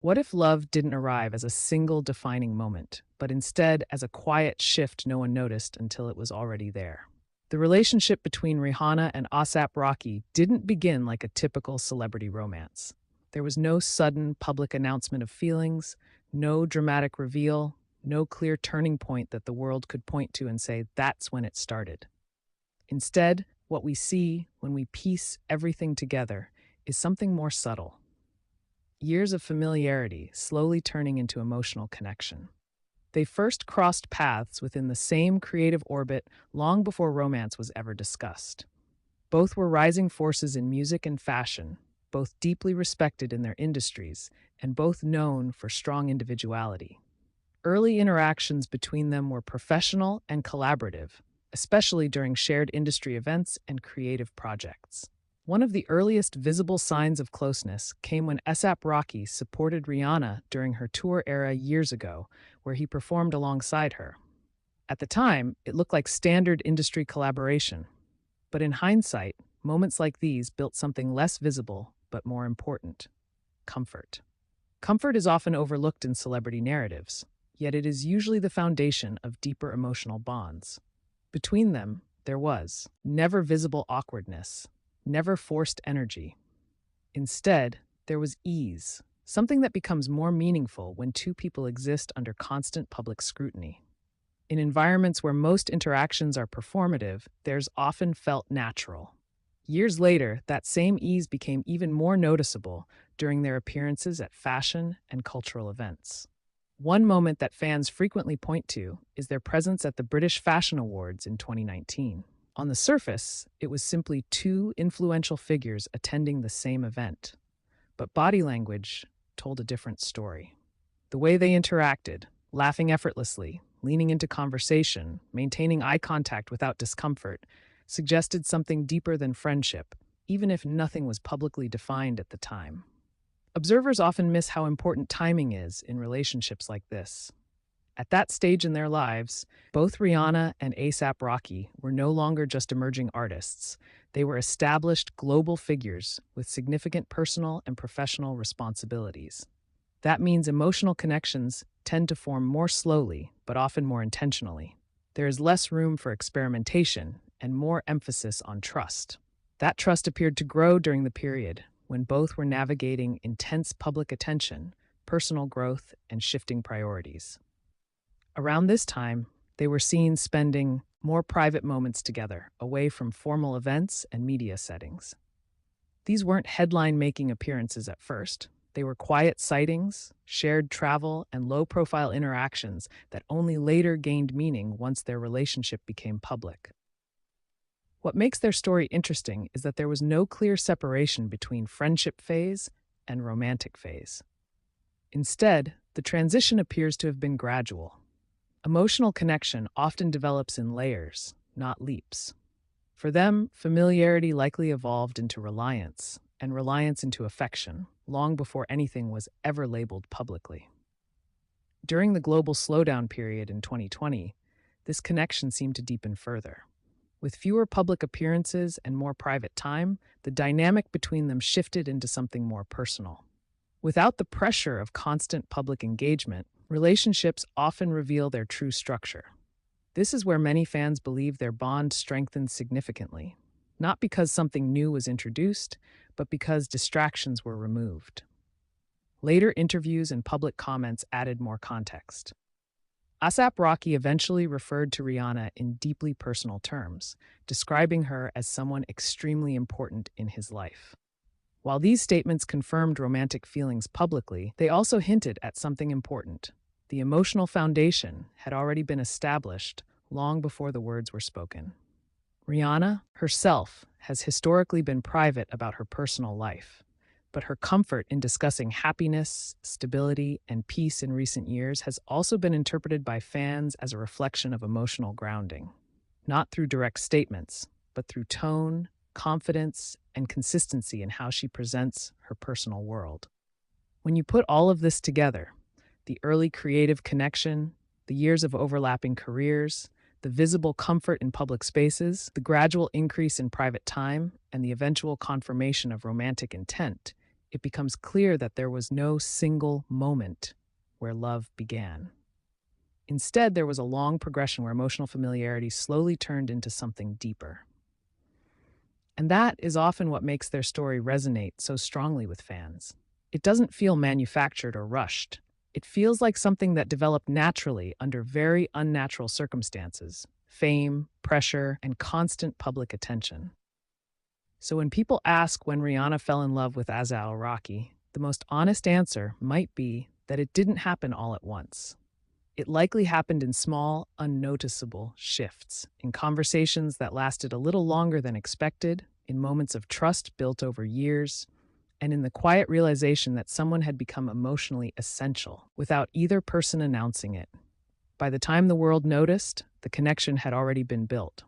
What if love didn't arrive as a single defining moment, but instead as a quiet shift no one noticed until it was already there? The relationship between Rihanna and ASAP Rocky didn't begin like a typical celebrity romance. There was no sudden public announcement of feelings, no dramatic reveal, no clear turning point that the world could point to and say, that's when it started. Instead, what we see when we piece everything together is something more subtle. Years of familiarity slowly turning into emotional connection. They first crossed paths within the same creative orbit long before romance was ever discussed. Both were rising forces in music and fashion, both deeply respected in their industries, and both known for strong individuality. Early interactions between them were professional and collaborative, especially during shared industry events and creative projects. One of the earliest visible signs of closeness came when ASAP Rocky supported Rihanna during her tour era years ago, where he performed alongside her. At the time, it looked like standard industry collaboration. But in hindsight, moments like these built something less visible but more important: comfort. Comfort is often overlooked in celebrity narratives, yet it is usually the foundation of deeper emotional bonds. Between them, there was never visible awkwardness, never forced energy. Instead, there was ease, something that becomes more meaningful when two people exist under constant public scrutiny. In environments where most interactions are performative, theirs often felt natural. Years later, that same ease became even more noticeable during their appearances at fashion and cultural events. One moment that fans frequently point to is their presence at the British Fashion Awards in 2019. On the surface, it was simply two influential figures attending the same event, but body language told a different story. The way they interacted, laughing effortlessly, leaning into conversation, maintaining eye contact without discomfort, suggested something deeper than friendship, even if nothing was publicly defined at the time. Observers often miss how important timing is in relationships like this. At that stage in their lives, both Rihanna and ASAP Rocky were no longer just emerging artists. They were established global figures with significant personal and professional responsibilities. That means emotional connections tend to form more slowly, but often more intentionally. There is less room for experimentation and more emphasis on trust. That trust appeared to grow during the period when both were navigating intense public attention, personal growth, and shifting priorities. Around this time, they were seen spending more private moments together, away from formal events and media settings. These weren't headline-making appearances at first. They were quiet sightings, shared travel, and low-profile interactions that only later gained meaning once their relationship became public. What makes their story interesting is that there was no clear separation between friendship phase and romantic phase. Instead, the transition appears to have been gradual. Emotional connection often develops in layers, not leaps. For them, familiarity likely evolved into reliance, and reliance into affection, long before anything was ever labeled publicly. During the global slowdown period in 2020, this connection seemed to deepen further. With fewer public appearances and more private time, the dynamic between them shifted into something more personal. Without the pressure of constant public engagement, relationships often reveal their true structure. This is where many fans believe their bond strengthened significantly, not because something new was introduced, but because distractions were removed. Later interviews and public comments added more context. ASAP Rocky eventually referred to Rihanna in deeply personal terms, describing her as someone extremely important in his life. While these statements confirmed romantic feelings publicly, they also hinted at something important. The emotional foundation had already been established long before the words were spoken. Rihanna herself has historically been private about her personal life, but her comfort in discussing happiness, stability, and peace in recent years has also been interpreted by fans as a reflection of emotional grounding, not through direct statements, but through tone, confidence, and consistency in how she presents her personal world. When you put all of this together, the early creative connection, the years of overlapping careers, the visible comfort in public spaces, the gradual increase in private time, and the eventual confirmation of romantic intent, it becomes clear that there was no single moment where love began. Instead, there was a long progression where emotional familiarity slowly turned into something deeper. And that is often what makes their story resonate so strongly with fans. It doesn't feel manufactured or rushed. It feels like something that developed naturally under very unnatural circumstances: fame, pressure, and constant public attention. So when people ask when Rihanna fell in love with Azal Rocky, the most honest answer might be that it didn't happen all at once. It likely happened in small, unnoticeable shifts, in conversations that lasted a little longer than expected, in moments of trust built over years, and in the quiet realization that someone had become emotionally essential without either person announcing it. By the time the world noticed, the connection had already been built.